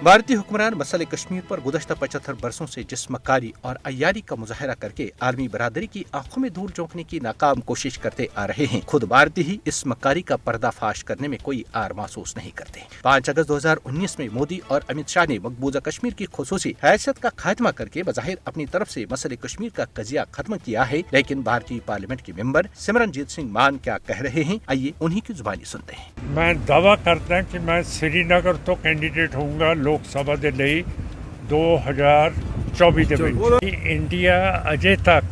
भारतीय हुक्मरान मसले कश्मीर पर गुज़श्ता 75 बरसों से जिस मक्कारी और अय्यारी का मुजाहरा करके आलमी बरादरी की आंखों में धूल झोंकने की नाकाम कोशिश करते आ रहे हैं, खुद भारतीय ही इस मक्कारी का पर्दाफाश करने में कोई आर महसूस नहीं करते। 5 अगस्त 2019 में मोदी और अमित शाह ने मकबूजा कश्मीर की खुसूसी हैसियत का खात्मा करके बज़ाहिर अपनी तरफ से मसले कश्मीर का कजिया खत्म किया है, लेकिन भारतीय पार्लियामेंट के मेंबर सिमरनजीत सिंह मान क्या कह रहे हैं, आइए उन्हीं की जुबानी सुनते हैं। मैं दावा करता कि मैं श्रीनगर तो कैंਡੀਡੇਟ ਹੋਊਂਗਾ ਲੋਕ ਸਭਾ ਦੇ ਲਈ 2024 ਦੇ ਵਿੱਚ। ਇੰਡੀਆ ਅਜੇ ਤੱਕ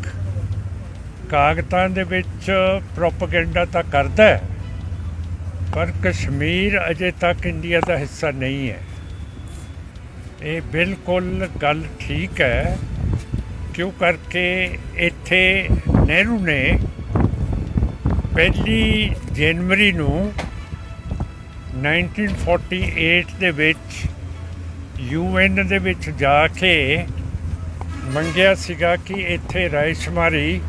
ਕਾਗਜ਼ਾਂ ਦੇ ਵਿੱਚ ਪ੍ਰੋਪੇਗੈਂਡਾ ਤਾਂ ਕਰਦਾ ਹੈ, ਪਰ ਕਸ਼ਮੀਰ ਅਜੇ ਤੱਕ ਇੰਡੀਆ ਦਾ ਹਿੱਸਾ ਨਹੀਂ ਹੈ। ਇਹ ਬਿਲਕੁਲ ਗੱਲ ਠੀਕ ਹੈ, ਕਿਉਂ ਕਰਕੇ ਇੱਥੇ ਨਹਿਰੂ ਨੇ 1 ਜਨਵਰੀ ਨੂੰ 1948 ਦੇ ਵਿੱਚ UN ਦੇ ਵਿੱਚ ਜਾ ਕੇ ਮੰਗਿਆ ਸੀਗਾ ਕਿ ਇੱਥੇ ਰਾਇਸ਼ੁਮਾਰੀ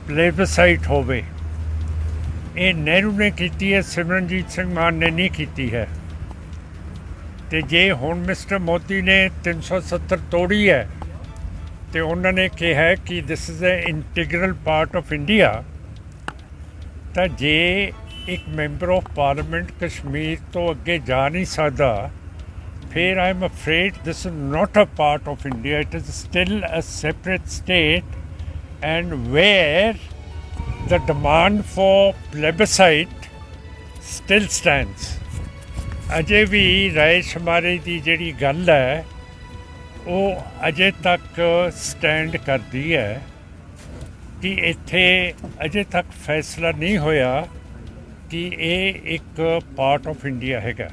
ਪਲੇਬਸਾਈਟ ਹੋਵੇ। ਇਹ ਨਹਿਰੂ ਨੇ ਕੀਤੀ ਹੈ, ਸਿਮਰਨਜੀਤ ਸਿੰਘ ਮਾਨ ਨੇ ਨਹੀਂ ਕੀਤੀ ਹੈ। ਤੇ ਜੇ ਹੁਣ ਮਿਸਟਰ ਮੋਦੀ ਨੇ 370 ਤੋੜੀ ਹੈ ਤੇ ਉਹਨਾਂ ਨੇ ਕਿਹਾ ਕਿ this is a integral part of India, ਤਾਂ ਜੇ ਇੱਕ ਮੈਂਬਰ ਆਫ ਪਾਰਲੀਮੈਂਟ ਕਸ਼ਮੀਰ ਤੋਂ ਅੱਗੇ ਜਾ ਨਹੀਂ ਸਕਦਾ, ਫਿਰ I am afraid this is not a part of India, it is still a separate state and where the demand for plebiscite still stands. ਅਜੇ ਵੀ ਰਾਇਸ਼ੁਮਾਰੀ ਦੀ ਜਿਹੜੀ ਗੱਲ ਹੈ ਉਹ ਅਜੇ ਤੱਕ ਸਟੈਂਡ ਕਰਦੀ ਹੈ ਕਿ ਇੱਥੇ ਅਜੇ ਤੱਕ ਫੈਸਲਾ ਨਹੀਂ ਹੋਇਆ ਕਿ ਇਹ ਇੱਕ ਪਾਰਟ ਆਫ ਇੰਡੀਆ ਹੈਗਾ।